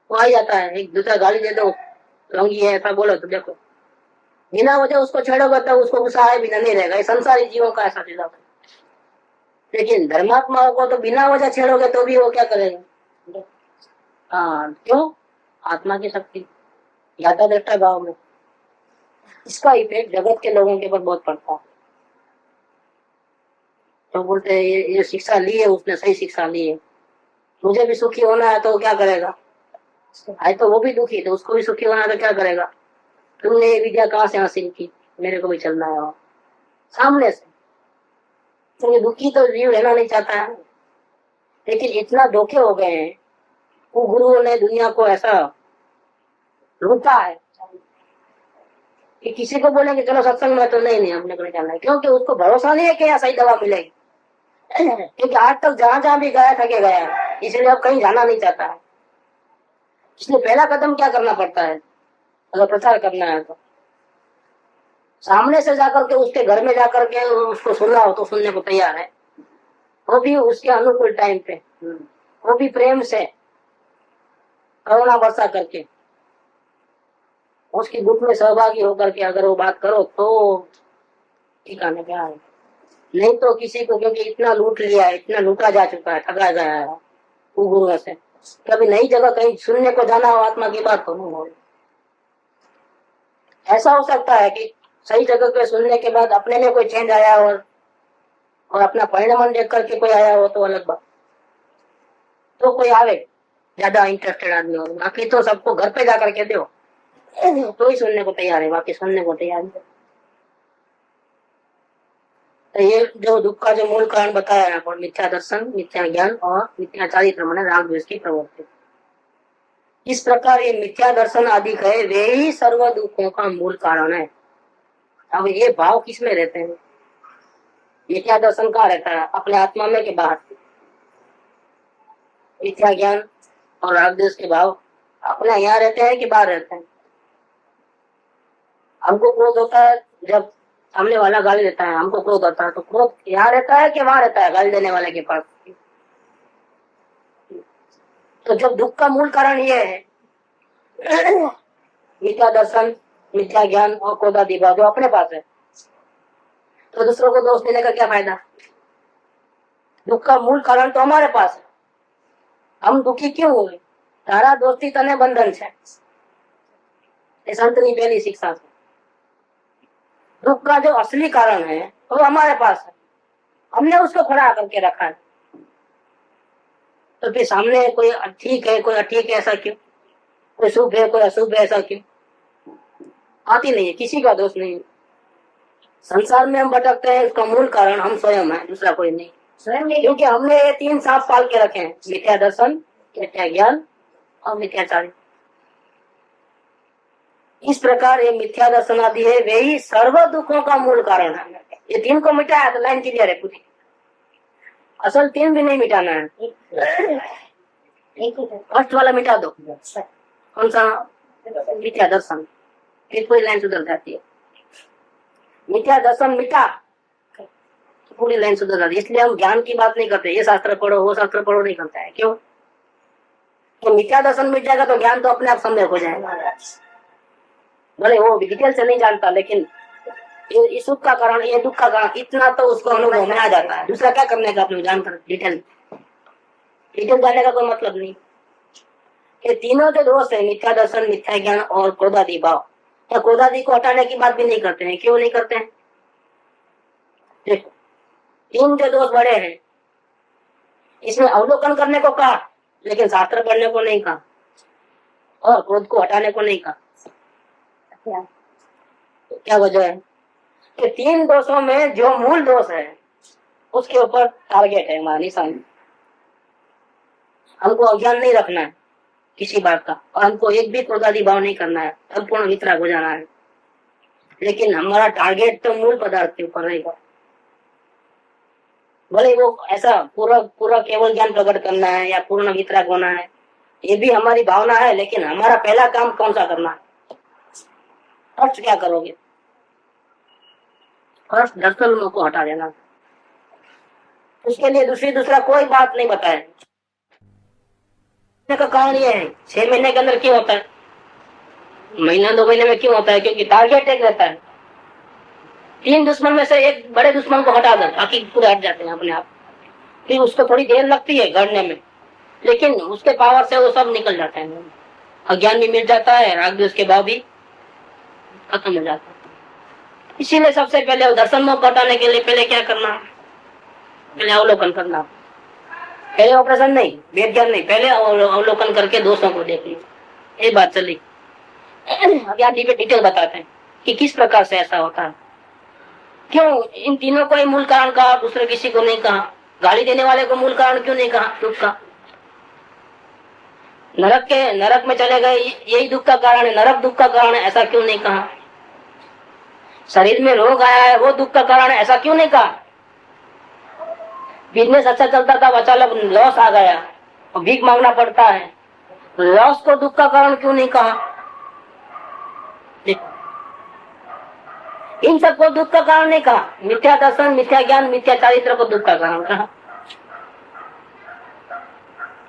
वो आ जाता है, एक दूसरा गाली दे दो, लौंगी है ऐसा बोलो तो देखो, बिना वजह उसको छेड़ोगे तो उसको गुस्सा आए बिना नहीं रहेगा। ये संसारी जीवों का ऐसा चीज है। लेकिन धर्मात्माओं को तो बिना वजह छेड़ोगे तो भी वो क्या करेगा? हाँ, क्यों? आत्मा की शक्ति, ज्ञाता दृष्टा भाव में। इसका इफेक्ट जगत के लोगों के ऊपर बहुत पड़ता है। तो बोलते हैं ये शिक्षा ली है उसने, सही शिक्षा ली है, मुझे भी सुखी होना है तो क्या करेगा? आए तो वो भी दुखी, तो उसको भी सुखी होना है तो क्या करेगा? तुमने ये विद्या कहाँ से हासिल की? मेरे को भी चलना है वहाँ सामने से। तो ये दुखी तो जीव रहना नहीं चाहता है, लेकिन इतना धोखे हो गए हैं, वो गुरुओं ने दुनिया को ऐसा लूटा है कि किसी को बोलेंगे चलो सत्संग में, तो नहीं अपने को नहीं जाना है, क्योंकि उसको भरोसा नहीं है कि यहाँ सही दवा मिलेगी। क्योंकि आज तक जहां जहां भी गया थके गया, इसलिए अब कहीं जाना नहीं चाहता है। इसलिए पहला कदम क्या करना पड़ता है अगर प्रचार करना है तो? सामने से जाकर के उसके घर में जाकर के उसको सुनना हो तो सुनने को तैयार है, वो भी उसके अनुकूल टाइम पे, वो भी प्रेम से, करुणा वर्षा करके, उसकी दुख में सहभागी होकर के अगर वो बात करो तो ठिकाने पे आए। नहीं तो किसी को, क्योंकि इतना लूट लिया है, इतना लूटा जा चुका है, ठगा गया है वो गुरुओं से, कभी नई जगह कहीं सुनने को जाना हो आत्मा की बात तो नहीं हो। ऐसा हो सकता है कि सही जगह पे सुनने के बाद अपने में कोई चेंज आया हो और अपना परिणाम देख करके कोई आया हो तो अलग बात, तो कोई आवे ज्यादा इंटरेस्टेड आदमी हो। बाकी तो सबको घर पे जाकर के दो तो ही सुनने को तैयार है, बाकी सुनने को तैयार नहीं। तो ये जो दुख का जो मूल कारण बताया यहाँ पर, मिथ्या दर्शन, मिथ्या ज्ञान और मिथ्या चारित्र माने राग द्वेष की प्रवृत्ति। इस प्रकार ये मिथ्या दर्शन आदि है, वे ही सर्व दुखों का मूल कारण है। अब ये भाव किस में रहते हैं? मिथ्या दर्शन कहाँ रहता है? अपने आत्मा में के बाहर? मिथ्या ज्ञान और राग द्वेष के भाव अपने यहाँ रहते हैं कि बाहर रहते हैं? हमको क्रोध होता है जब सामने वाला गाली देता है, हमको क्रोध होता है, तो क्रोध यहाँ रहता है कि वहां रहता है गाली देने वाले के पास? तो जब दुख का मूल कारण ये है मिथ्या दर्शन, मिथ्या ज्ञान और क्रोधादि भाव जो अपने पास है, तो दूसरों को दोष देने का क्या फायदा? दुख का मूल कारण तो हमारे पास है, हम दुखी क्यों हुए? तारा दोस्ती तने बंधन है, संतनी पहली शिक्षा से। दुख का जो असली कारण है वो हमारे पास है, हमने उसको खड़ा करके रखा है। तो फिर सामने कोई ठीक है कोई अठीक है ऐसा क्यों? कोई शुभ है कोई अशुभ है ऐसा क्यों? आती नहीं है, किसी का दोष नहीं है। संसार में हम भटकते हैं, उसका मूल कारण हम स्वयं है, दूसरा कोई नहीं। क्योंकि हमने ये 3 सांप पाल के रखे हैं, मिथ्या दर्शन, मिथ्या ज्ञान और मिथ्याचारी। इस प्रकार ये मिथ्या दर्शन आदि है, वे ही सर्व दुखों का मूल कारण है। ये 3 को मिटाया तो लाइन क्लियर है पूरी। असल 3 भी नहीं मिटाना है, फर्स्ट वाला मिटा दो। कौन सा? मिथ्या दर्शन, फिर पूरी लाइन सुधर जाती है। मिथ्या दर्शन मिटा पूरी लाइन सुधर जाती है। इसलिए हम ज्ञान की बात नहीं करते, ये शास्त्र पढ़ो वो शास्त्र पढ़ो नहीं करता है। क्यों? तो मिथ्या दर्शन मिट जाएगा तो ज्ञान तो अपने आप सम्यक हो जाएगा। भले वो डिटेल से नहीं जानता, लेकिन ये सुख का कारण, ये दुख का कारण, इतना तो उसको अनुभव में आ जाता है। दूसरा क्या करने का अपने जानकर डिटेल जाने का कोई मतलब नहीं। ये तीनों जो दोष है, मिथ्या दर्शन, मिथ्या ज्ञान और क्रोधादि भाव, या क्रोधादि को हटाने की बात भी नहीं करते हैं। क्यों नहीं करते हैं? देखो 3 जो दोष बड़े हैं, इसमें अवलोकन करने को कहा लेकिन शास्त्र पढ़ने को नहीं कहा, और क्रोध को हटाने को नहीं कहा। क्या वजह है? कि 3 दोषों में जो मूल दोष है उसके ऊपर टारगेट है हमारा, निशान। हमको अज्ञान नहीं रखना है किसी बात का, और हमको एक भी क्रोधादि भाव नहीं करना है, संपूर्ण वितराग हो जाना है। लेकिन हमारा टारगेट तो मूल पदार्थ के ऊपर रहेगा। भले वो ऐसा पूरा केवल ज्ञान प्रकट करना है या पूर्ण वितराग होना है, ये भी हमारी भावना है, लेकिन हमारा पहला काम कौन सा करना है? फर्स्ट क्या करोगे? फर्स्ट दर्शन को हटा देना। उसके लिए दूसरा कोई बात नहीं बताए का कारण ये है 6 महीने के अंदर क्यों होता है, महीना 2 महीने में क्यों होता है? क्योंकि टारगेट एक रहता है। 3 दुश्मन में से एक बड़े दुश्मन को हटा दो, बाकी पूरे हट जाते हैं अपने आप। फिर उसको थोड़ी देर लगती है गढ़ने में, लेकिन उसके पावर से वो सब निकल जाता है। अज्ञान भी मिट जाता है, राग द्वेष के भाव भी खत्म हो जाता है। इसीलिए सबसे पहले दर्शन मोह हटाने के लिए पहले क्या करना? पहले अवलोकन करना। पहले ऑपरेशन नहीं, वेद ज्ञान नहीं, पहले अवलोकन करके दोषों को देख ली। ये बात चली। अब यहाँ डिटेल बताते हैं। कि किस प्रकार से ऐसा होता है। क्यों इन तीनों को ही मूल कारण कहा, दूसरे किसी को नहीं कहा? गाली देने वाले को मूल कारण क्यों नहीं कहा दुख का? नरक में चले गए यही दुख का कारण है, नरक दुख का कारण है, ऐसा क्यों नहीं कहा? शरीर में रोग आया है वो दुख का कारण है, ऐसा क्यों नहीं कहा? बिजनेस अच्छा चलता था, अचानक लॉस आ गया और भीख मांगना पड़ता है, लॉस को दुख का कारण क्यों नहीं कहा? इन सबको दुख का कारण नहीं कहा। मिथ्या दर्शन, मिथ्या ज्ञान, मिथ्या चारित्र को दुख का कारण कहा।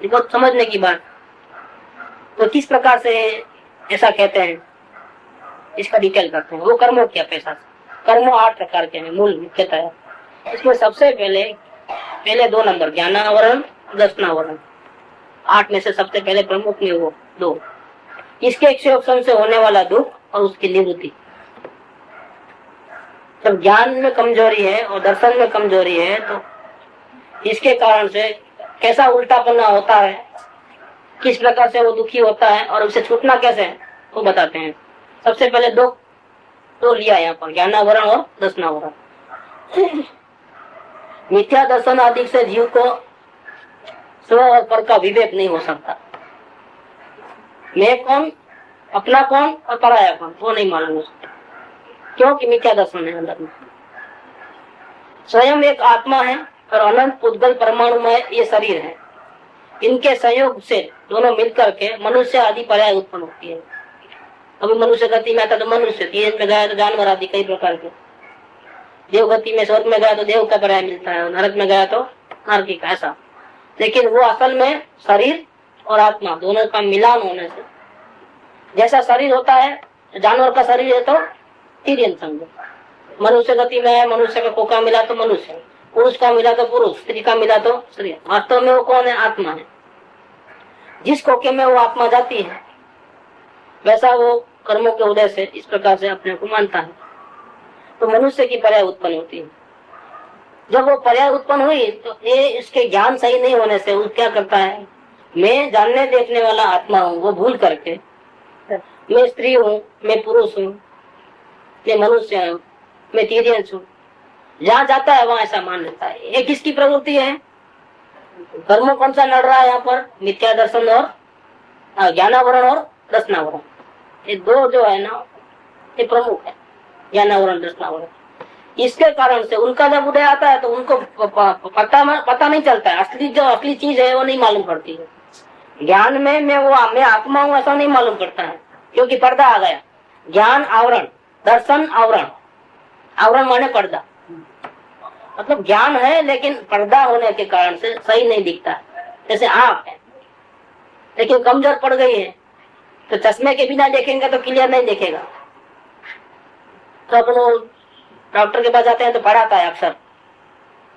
ये बहुत समझने की बात। तो किस प्रकार से ऐसा कहते हैं, इसका डिटेल करते हैं। वो कर्मों की अपेक्षा से कर्म 8 प्रकार के हैं मूल मुख्यतः। इसमें सबसे पहले 2 नंबर ज्ञानावरण, दर्शनावरण। 8 में से सबसे पहले प्रमुख में वो 2, इसके क्षोभन से होने वाला दुख और उसकी निवृत्ति। जब ज्ञान में कमजोरी है और दर्शन में कमजोरी है तो इसके कारण से कैसा उल्टापना होता है, किस प्रकार से वो दुखी होता है और उसे छूटना कैसे है वो बताते हैं। सबसे पहले दो लिया यहाँ पर, ज्ञानावरण और दर्शनावरण। मिथ्या दर्शन आदि से जीव को स्व और पर का विवेक नहीं हो सकता। मैं कौन, अपना कौन और पराया कौन, वो नहीं मालूम हो सकता, क्योंकि मिथ्या दर्शन है अंदर में। स्वयं एक आत्मा है और अनंत उद्गल परमाणु में ये शरीर है। इनके संयोग से दोनों मिलकर के मनुष्य आदि पर्याय उत्पन्न होती है। अभी मनुष्य गति में आता तो मनुष्य, तीर्थ में गया तो जानवर आदि कई प्रकार के, देव गति में स्वर्ग में गया तो देव का पर्याय मिलता है, नरक में गया तो नरकी का, ऐसा। लेकिन वो असल में शरीर और आत्मा दोनों का मिलान होने से, जैसा शरीर होता है जानवर का शरीर है तो तीर्थ संग, मनुष्य गति में है, मनुष्य का कोका मिला तो मनुष्य, पुरुष का मिला तो पुरुष, स्त्री का मिला तो स्त्री। वास्तव में वो कौन है? आत्मा है। जिस कोके में वो आत्मा जाती है वैसा वो कर्मों के उदय से इस प्रकार से अपने को मानता है, तो मनुष्य की पर्याय उत्पन्न होती है। जब वो पर्याय उत्पन्न हुई तो ये इसके ज्ञान सही नहीं होने से वो क्या करता है, मैं जानने देखने वाला आत्मा हूँ, वो भूल करके मैं स्त्री हूँ, मैं पुरुष हूँ, मैं मनुष्य हूँ, मैं तीर्थ हूँ, जहाँ जाता है वहां ऐसा मान लेता है। ये किसकी प्रवृत्ति है? कर्म कौन सा लड़ रहा है यहाँ पर? मिथ्या दर्शन और ज्ञानावरण और दर्शनावरण, ये 2 जो है ना ये प्रमुख है, ज्ञानावरण दर्शनावरण। इसके कारण से उनका जब उदय आता है तो उनको पता नहीं चलता है, असली चीज है वो नहीं मालूम पड़ती है। ज्ञान में मैं आत्मा हूँ ऐसा नहीं मालूम पड़ता है, क्योंकि पर्दा आ गया। ज्ञान आवरण, दर्शन आवरण, आवरण माने पर्दा, मतलब ज्ञान है लेकिन पर्दा होने के कारण से सही नहीं दिखता है। जैसे आंख है लेकिन कमजोर पड़ गई है तो चश्मे के बिना देखेंगे तो क्लियर नहीं देखेगा। तो अपन डॉक्टर के पास जाते हैं तो पढ़ाता है अक्सर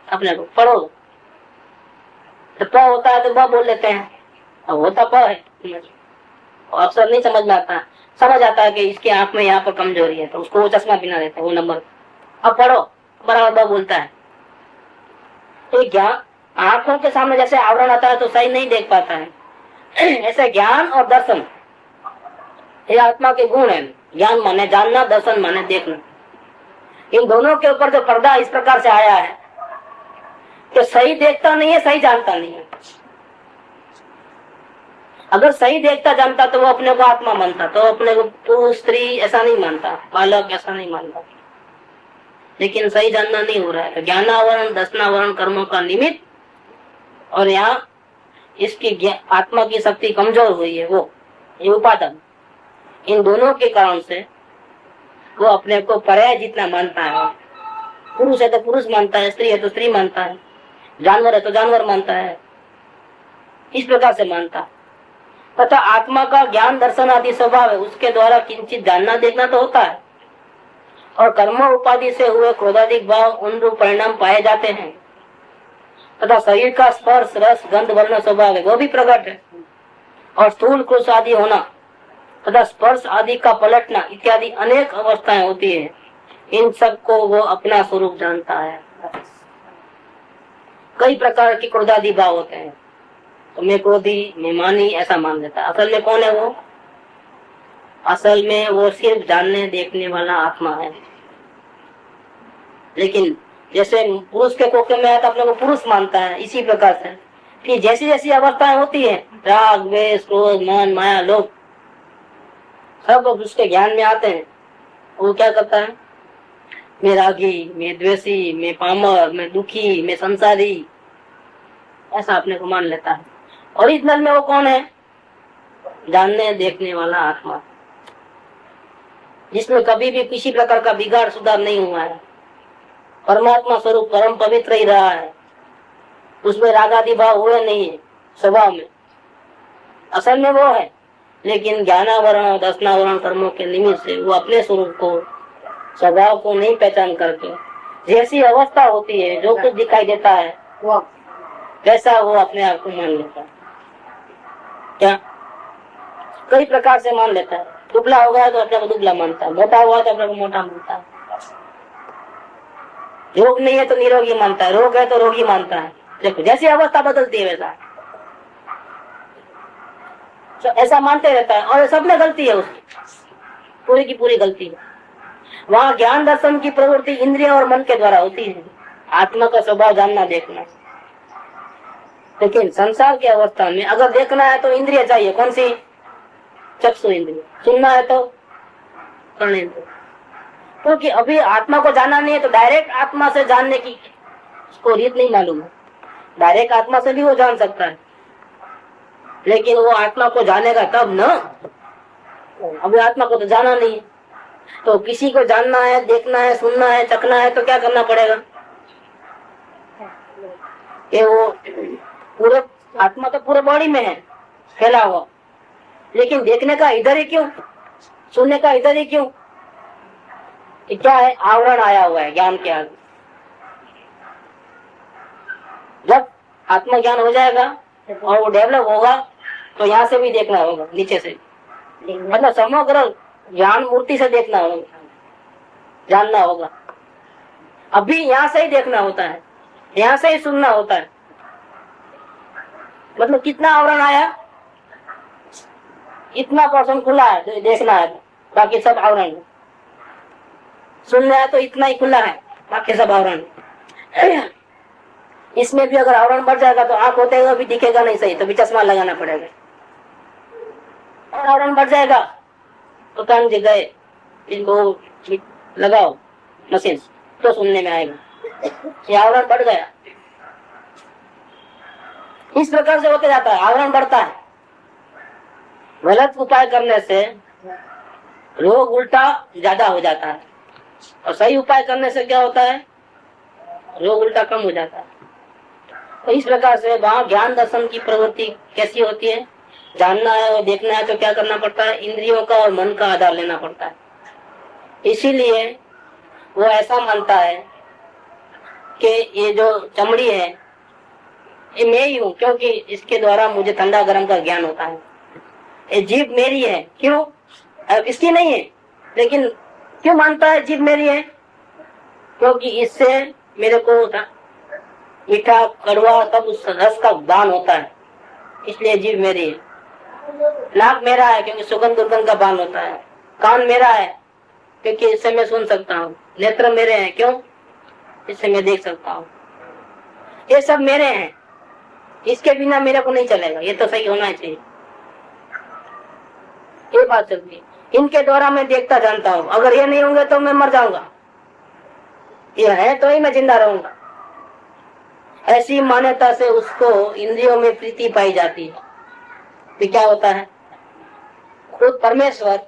अपने को, पढ़ो तो प होता है तो ब बोल लेते हैं, अब होता प है, अक्सर नहीं समझ में आता है। समझ आता है कि इसकी आंख में यहाँ पर कमजोरी है तो उसको वो चश्मा बिना देते हैं, वो नंबर अब पढ़ो बराबर ब बोलता है। तो ज्ञान आंखों के सामने जैसे आवरण आता है तो सही नहीं देख पाता है, ऐसे ज्ञान और दर्शन ये आत्मा के गुण है। ज्ञान माने जानना, दर्शन माने देखना। इन दोनों के ऊपर जो पर्दा इस प्रकार से आया है कि सही देखता नहीं है, सही जानता नहीं है। अगर सही देखता जानता तो वो अपने को आत्मा मानता, तो अपने को पुरुष स्त्री ऐसा नहीं मानता, बालक ऐसा नहीं मानता। लेकिन सही जानना नहीं हो रहा है। ज्ञानावरण दर्शनावरण कर्मों का निमित्त, और यहाँ इसकी आत्मा की शक्ति कमजोर हुई है, वो ये उपादान, इन दोनों के कारण से वो अपने को पर्याय जितना मानता है। पुरुष है तो पुरुष मानता है, स्त्री है तो स्त्री मानता है, जानवर है तो जानवर मानता है, इस प्रकार से मानता है। तथा आत्मा का ज्ञान दर्शन आदि स्वभाव है, उसके द्वारा किंचित जानना देखना तो होता है, और कर्म उपाधि से हुए क्रोधाधिक भाव उन रूप परिणाम पाए जाते हैं। तथा शरीर का स्पर्श रस गंध वर्ण स्वभाव है, वो भी प्रकट है, और स्थूल क्रोध आदि होना तथा स्पर्श आदि का पलटना इत्यादि अनेक अवस्थाएं होती है। इन सब को वो अपना स्वरूप जानता है। कई प्रकार के क्रोधादि भाव होते हैं, तो मैं क्रोधी, मैं मानी ऐसा मान लेता है। असल में कौन है वो? असल में वो सिर्फ जानने देखने वाला आत्मा है। लेकिन जैसे पुरुष के कोखे में है तो अपने को पुरुष मानता है, इसी प्रकार से कि जैसी जैसी अवस्थाएं होती है, राग द्वेष क्रोध मान माया लोभ, सब उसके ज्ञान में आते हैं। वो क्या करता है, मैं रागी, मैं द्वेषी, मैं पामर, मैं दुखी, मैं संसारी, ऐसा अपने को मान लेता है। ओरिजिनल में वो कौन है? जानने देखने वाला आत्मा, जिसमें कभी भी किसी प्रकार का बिगाड़ सुधार नहीं हुआ है। परमात्मा स्वरूप परम पवित्र ही रहा है, उसमें रागादि भाव हुए नहीं है स्वभाव में, असल में वो है। लेकिन ज्ञानावरण और दर्शनावरण कर्मों के निमित्त से वो अपने स्वरूप को, स्वभाव को नहीं पहचान करके जैसी अवस्था होती है, जो कुछ दिखाई देता है वैसा वो अपने आप को मान लेता है। क्या कई प्रकार से मान लेता है। दुबला हो गया तो अपने को दुबला मानता है, मोटा हुआ तो अपने को मोटा मानता है, रोग नहीं है तो निरोगी मानता है, रोग है तो रोगी मानता है। देखो जैसी अवस्था बदलती है वैसा तो ऐसा मानते रहता है, और सब में गलती है उसकी, पूरी की पूरी गलती है। वहाँ ज्ञान दर्शन की प्रवृत्ति इंद्रिय और मन के द्वारा होती है, आत्मा का स्वभाव जानना देखना। लेकिन संसार की अवस्था में अगर देखना है तो इंद्रिय चाहिए, कौन सी? चक्षु इंद्रिय। सुनना है तो कर्णेंद्रिय, क्योंकि अभी आत्मा को जाना नहीं है तो डायरेक्ट आत्मा से जानने की उसको रीत नहीं मालूम है। डायरेक्ट आत्मा से भी वो जान सकता है, लेकिन वो आत्मा को जानेगा तब न, अभी आत्मा को तो जाना नहीं है। तो किसी को जानना है, देखना है, सुनना है, चखना है तो क्या करना पड़ेगा कि वो पूरे आत्मा तो पूरे बॉडी में है फैला हुआ, लेकिन देखने का इधर ही क्यों, सुनने का इधर ही क्यों? क्या है? आवरण आया हुआ है ज्ञान के आगे। जब आत्मज्ञान हो जाएगा और वो डेवलप होगा तो यहाँ से भी देखना होगा, नीचे से, मतलब समग्र ज्ञान मूर्ति से देखना होगा, जानना होगा। अभी यहाँ से ही देखना होता है, यहाँ से ही सुनना होता है। मतलब कितना आवरण आया, इतना पर्सन खुला है देखना है, बाकी सब आवरण है। सुनना है तो इतना ही खुला है, बाकी सब आवरण है। इसमें भी अगर आवरण बढ़ जाएगा तो आंख होते हुए भी दिखेगा नहीं सही, तो भी चश्मा लगाना पड़ेगा। और आवरण बढ़ जाएगा तो कान जी गए, इनको लगाओ मशीन तो सुनने में आएगा। ये आवरण बढ़ गया, इस प्रकार से होते जाता है, आवरण बढ़ता है। गलत उपाय करने से रोग उल्टा ज्यादा हो जाता है, और सही उपाय करने से क्या होता है? रोग उल्टा कम हो जाता है। तो इस प्रकार से वहाँ ज्ञान दर्शन की प्रवृत्ति कैसी होती है? जानना है और देखना है तो क्या करना पड़ता है? इंद्रियों का और मन का आधार लेना पड़ता है। इसीलिए वो ऐसा मानता है कि ये जो चमड़ी है ये मैं ही हूँ, क्योंकि इसके द्वारा मुझे ठंडा गर्म का ज्ञान होता है। ये जीभ मेरी है, क्यों? इसकी नहीं है, लेकिन क्यों मानता है जीभ मेरी है? क्योंकि इससे मेरे को मीठा कड़वा तब उस रस का दान होता है, इसलिए जीभ मेरी है। नाक मेरा है क्योंकि सुगंध दुर्गंध का बान होता है। कान मेरा है क्योंकि इससे मैं सुन सकता हूँ। नेत्र मेरे हैं, क्यों? इससे मैं देख सकता हूँ। ये सब मेरे हैं, इसके बिना मेरे को नहीं चलेगा, ये तो सही होना चाहिए। ये बात चलती है, इनके द्वारा मैं देखता जानता हूँ। अगर ये नहीं होंगे तो मैं मर जाऊंगा, ये है तो ही मैं जिंदा रहूंगा। ऐसी मान्यता से उसको इंद्रियों में प्रीति पाई जाती है। तो क्या होता है? खुद परमेश्वर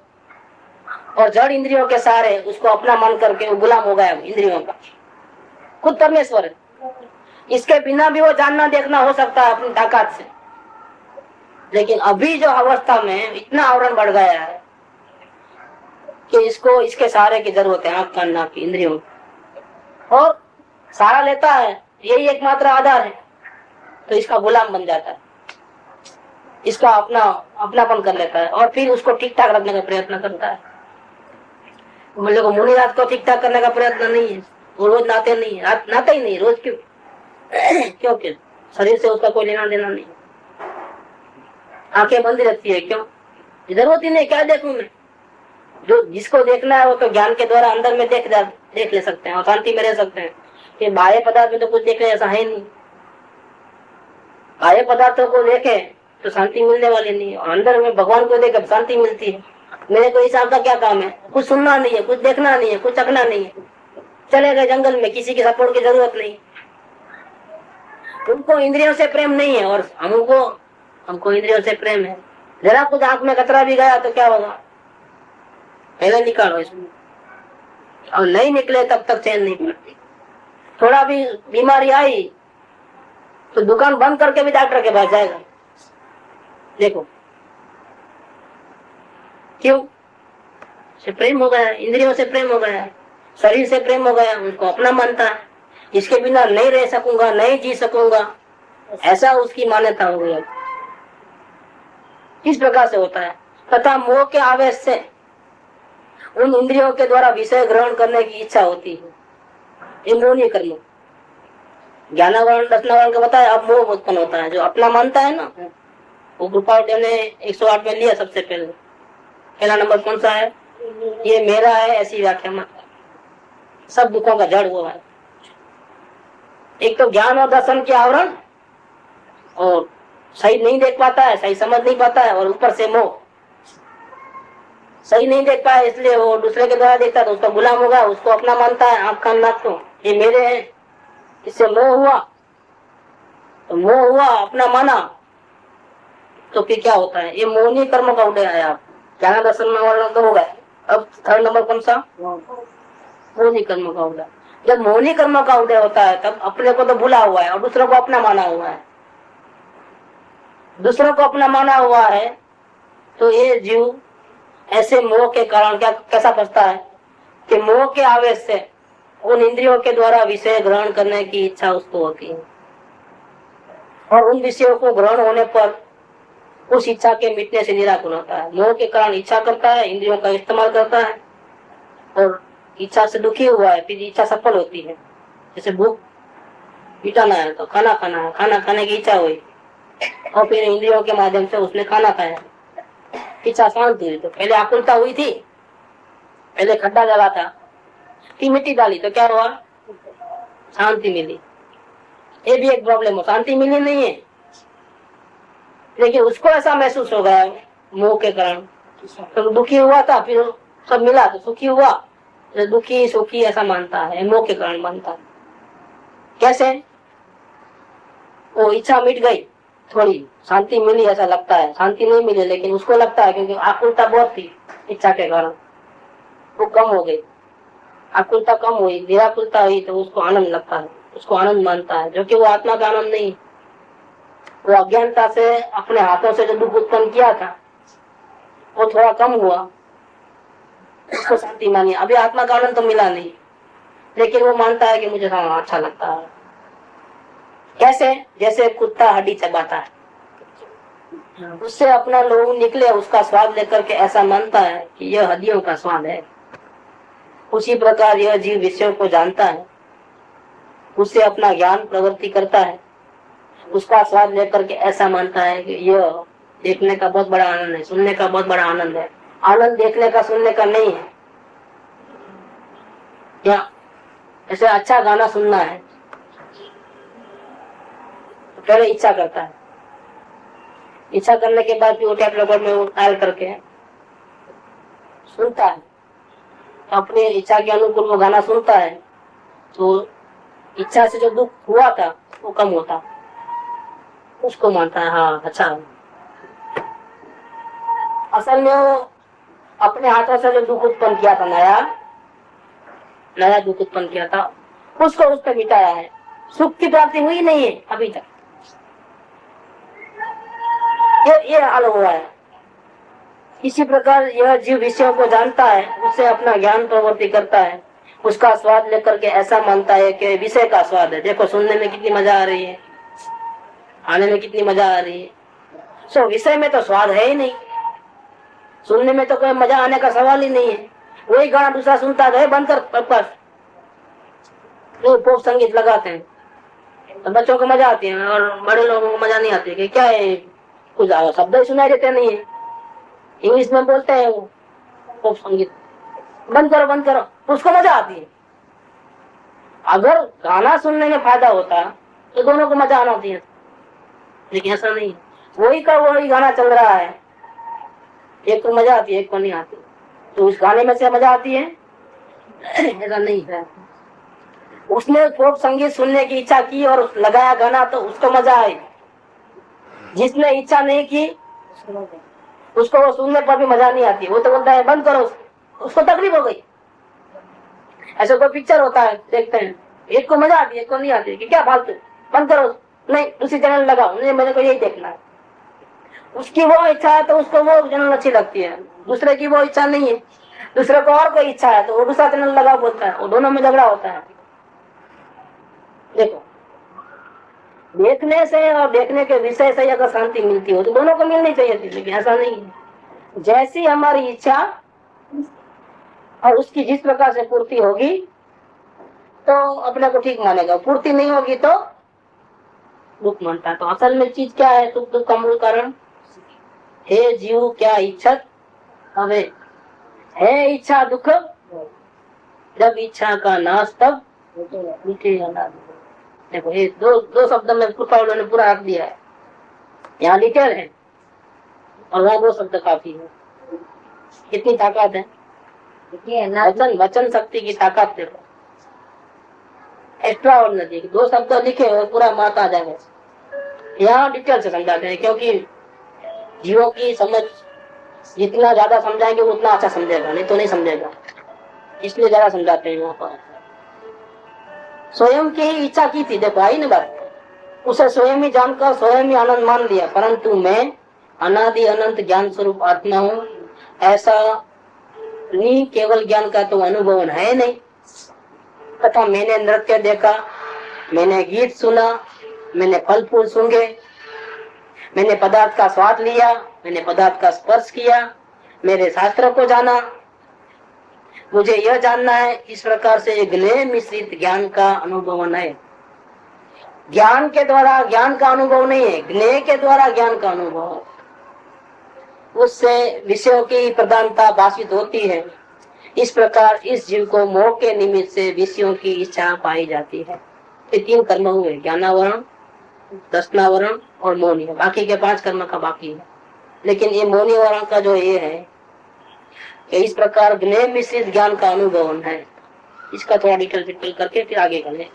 और जड़ इंद्रियों के सहारे उसको अपना मान करके वो गुलाम हो गया इंद्रियों का। खुद परमेश्वर है, इसके बिना भी वो जानना देखना हो सकता है अपनी ताकत से। लेकिन अभी जो अवस्था में इतना आवरण बढ़ गया है कि इसको इसके सहारे की जरूरत है, आंख कान नाक की इंद्रियों, और सहारा लेता है, यही एकमात्र आधार है। तो इसका गुलाम बन जाता है, इसका अपनापन कर लेता है, और फिर उसको ठीक ठाक रखने का प्रयत्न करता है। मुझे को मुनिनाथ को ठीक ठाक करने का प्रयत्न नहीं है, वो रोज नहाते नहीं, नहाते ही नहीं रोज। क्यों? क्योंकि शरीर से उसका कोई लेना देना नहीं, आंखें बंद रहती है। क्यों? जरूरत ही नहीं, क्या देखूं मैं? जो जिसको देखना है वो तो ज्ञान के द्वारा अंदर में देख ले सकते हैं और शांति में रह सकते हैं। कि बाह्य पदार्थ में तो कुछ देखने ऐसा है नहीं। बाह्य पदार्थों को देखे तो शांति मिलने वाली नहीं है, और अंदर में भगवान को देखे शांति मिलती है। मेरे को हिसाब का क्या काम है? कुछ सुनना नहीं है, कुछ देखना नहीं है, कुछ चखना नहीं है, चले गए जंगल में, किसी के सपोर्ट की जरूरत नहीं। उनको इंद्रियों से प्रेम नहीं है और हमको इंद्रियों से प्रेम है। जरा कुछ आंख में कतरा भी गया तो क्या होगा? पहले निकालो इसमें, और नहीं निकले तब तक चैन नहीं पड़ती। थोड़ा भी बीमारी आई तो दुकान बंद करके भी डॉक्टर के पास जाएगा। देखो क्यों? से प्रेम हो गया, इंद्रियों से प्रेम हो गया, शरीर से प्रेम हो गया, उनको अपना मानता है। इसके बिना नहीं रह सकूंगा, नहीं जी सकूंगा, ऐसा उसकी मान्यता हो गई। किस प्रकार से होता है? तथा मोह के आवेश से उन इंद्रियों के द्वारा विषय ग्रहण करने की इच्छा होती है। ये मोहनीय कर्म। ज्ञानावरण दर्शनावरण का बताया, अब मोह उत्पन्न होता है। जो अपना मानता है ना, वो कृपावट ने 108 में लिया सबसे पहले। पहला नंबर कौन सा है? ये मेरा है, ऐसी व्याख्या मत। सब दुखों का जड़ हुआ है। एक तो ज्ञान और दर्शन के आवरण, और सही नहीं देख पाता है, सही समझ नहीं पाता है, और ऊपर से मोह। सही नहीं देख पाया इसलिए वो दूसरे के द्वारा देखता है तो उसका गुलाम होगा, उसको अपना मानता है। आंख कान नाक को ये मेरे हैं, इससे मोह हुआ। तो मोह हुआ, अपना माना, तो फिर क्या होता है? ये मोहनीय कर्म का उदय है। आप ज्ञान दर्शन में वर्णन तो होगा। अब थर्ड नंबर कौन सा? मोहनीय कर्म का उदय। जब मोहनीय कर्म का उदय होता है तब अपने को तो भूला हुआ है और दूसरों को अपना माना हुआ है। दूसरों को अपना माना हुआ है तो ये जीव ऐसे मोह के कारण कैसा फंसता है कि मोह के आवेश से उन इंद्रियों के द्वारा विषय ग्रहण करने की इच्छा उसको होती है, और उन विषयों को ग्रहण होने पर उस इच्छा के मिटने से निराकुल होता है। मोह के कारण इच्छा करता है, इंद्रियों का इस्तेमाल करता है, और इच्छा से दुखी हुआ है, फिर इच्छा सफल होती है। जैसे भूख मिटाना है तो खाना खाना है, खाना खाने की इच्छा हुई और फिर इंद्रियों के माध्यम से उसने खाना खाया, इच्छा शांत हुई। तो पहले आकुलता हुई थी, पहले खड्डा डाला था, फिर मिट्टी डाली तो क्या हुआ? शांति मिली। ये भी एक प्रॉब्लम है, शांति मिली नहीं है, लेकिन उसको ऐसा महसूस हो गया मोह के कारण। तो दुखी हुआ था, फिर सब मिला तो सुखी हुआ, तो दुखी सुखी ऐसा मानता है, मोह के कारण मानता है। कैसे? वो इच्छा मिट गई, थोड़ी शांति मिली ऐसा लगता है, शांति नहीं मिली लेकिन उसको लगता है, क्योंकि आकुलता बहुत थी इच्छा के कारण, वो कम हो गई। आकुलता कम हुई, निराकुलता हुई तो उसको आनंद लगता है, उसको आनंद मानता है, जो कि वो आत्मा का आनंद नहीं। वो अज्ञानता से अपने हाथों से जो दुख उत्पन्न किया था वो थोड़ा कम हुआ, उसको शांति मानी। अभी आत्मा का आनंद तो मिला नहीं, लेकिन वो मानता है कि मुझे अच्छा लगता है। कैसे? जैसे कुत्ता हड्डी चबाता है, उससे अपना लोग निकले, उसका स्वाद लेकर के ऐसा मानता है कि यह हड्डियों का स्वाद है। उसी प्रकार यह जीव विषयों को जानता है, उससे अपना ज्ञान प्रवृत्ति करता है, उसका स्वाद लेकर के ऐसा मानता है कि यह देखने का बहुत बड़ा आनंद है, सुनने का बहुत बड़ा आनंद है। आनंद देखने का सुनने का नहीं है। क्या ऐसे अच्छा गाना सुनना है तो पहले इच्छा करता है, इच्छा करने के बाद भी वो टैप रिकॉर्ड में वो डायल करके सुनता है, तो अपनी इच्छा के अनुकूल वो गाना सुनता है, तो इच्छा से जो दुख हुआ था वो कम होता, उसको मानता है हाँ अच्छा। असल में वो अपने हाथों से जो दुख उत्पन्न किया था, नया दुख उत्पन्न किया था, उसको उस पर मिटाया है। सुख की प्राप्ति हुई नहीं है अभी तक, ये हाल हुआ है। इसी प्रकार यह जीव विषयों को जानता है, उससे अपना ज्ञान प्रवृत्ति करता है, उसका स्वाद लेकर के ऐसा मानता है कि विषय का स्वाद है। देखो सुनने में कितनी मजा आ रही है, खाने में कितनी मजा आ रही है, सो विषय में तो स्वाद है ही नहीं, सुनने में तो कोई मजा आने का सवाल ही नहीं है। वही गाना दूसरा सुनता है, बंद कर पर पॉप संगीत लगाते हैं तो बच्चों को मजा आती है और बड़े लोगों को मजा नहीं आती है कि क्या है, कुछ शब्द ही सुनाई देते नहीं है, इंग्लिश में बोलते हैं वो, पॉप संगीत बंद करो, उसको मजा आती है। अगर गाना सुनने में फायदा होता तो दोनों को मजा आना चाहिए, लेकिन ऐसा नहीं है। वही का वही गाना चल रहा है, एक को मजा आती है, एक को नहीं आती, तो उस गाने में से मजा आती है, ऐसा नहीं है। उसने पॉप संगीत सुनने की इच्छा की और लगाया गाना तो उसको मजा आई, जिसने इच्छा नहीं की उसको वो सुनने पर भी मजा नहीं आती, वो तो बोलता है बंद करो, उसको तकलीफ हो गई। ऐसा कोई पिक्चर होता है, देखते हैं, एक को मजा आती है, एक को नहीं आती, कि क्या फालतू, बंद करो, नहीं दूसरी चैनल लगाओ, नहीं मेरे को यही देखना है। उसकी वो इच्छा है तो उसको वो चैनल अच्छी लगती है, दूसरे की वो इच्छा नहीं है, दूसरे को और कोई इच्छा है तो वो दूसरा चैनल लगाओ बोलता है, वो दोनों में झगड़ा होता है। देखो, देखने से और देखने के विषय से अगर शांति मिलती हो तो दोनों को मिलनी चाहिए थी, लेकिन ऐसा नहीं है। जैसी हमारी इच्छा और उसकी जिस प्रकार से पूर्ति होगी तो अपने को ठीक मानेगा, पूर्ति नहीं होगी तो दुख मानता है। तो असल में चीज क्या है, सुख दुख का मूल कारण हे जीव क्या इच्छत हवे, है इच्छा दुख, जब इच्छा का नाश तब मिटे अनादि। देखो ये दो शब्द में कृपालु ने पूरा रख दिया है, यहाँ डिटेल है और वहाँ दो शब्द काफी है। कितनी ताकत है, वचन शक्ति की ताकत देखो, एक्स्ट्रा ऑर्डिनरी। दो शब्द लिखे और पूरा मात आ जाएगा। यहाँ डिटेल से समझाते हैं, क्योंकि जीवों की समझ जितना ज्यादा समझाएंगे उतना अच्छा समझेगा, नहीं तो नहीं समझेगा, इसलिए ज्यादा समझाते हैं। यहाँ पर स्वयं की इच्छा की थी, देखो आई ना बात, उसे स्वयं ही जानकर स्वयं ही आनंद मान लिया, परंतु मैं अनादि अनंत ज्ञान स्वरूप आत्मा हूँ, ऐसा नहीं केवल ज्ञान का तो अनुभव है नहीं। तथा मैंने नृत्य देखा, मैंने गीत सुना, मैंने फल फूल सूंघे, मैंने पदार्थ का स्वाद लिया, मैंने पदार्थ का स्पर्श किया, मेरे शास्त्रों को जाना, मुझे यह जानना है। इस प्रकार से ज्ञेय मिश्रित ज्ञान का अनुभव है। ज्ञान के द्वारा ज्ञान का अनुभव नहीं है, ज्ञेय के द्वारा ज्ञान का अनुभव है। उससे विषयों की प्रधानता भाषित होती है। इस प्रकार इस जीव को मोह के निमित्त से विषयों की इच्छा पाई जाती है। ये तीन कर्म हुए, ज्ञानावरण, दर्शनावरण और मौनी। बाकी के 5 कर्म का बाकी है, लेकिन ये मौनी वरण का जो ये है कि इस प्रकार ज्ञेय मिश्रित ज्ञान का अनुभव है। इसका थोड़ा डिटेल करके फिर आगे करें।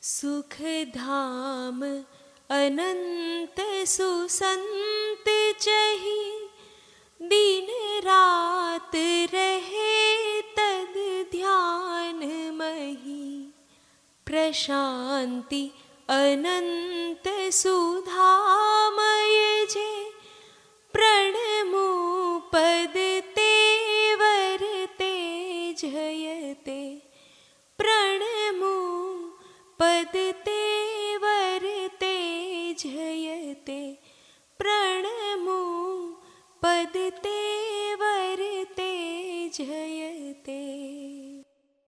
सुख धाम अनंत सुसंत चही, दिन रात रहे तद ध्यान मही, प्रशांति अनंत सुधामय जे,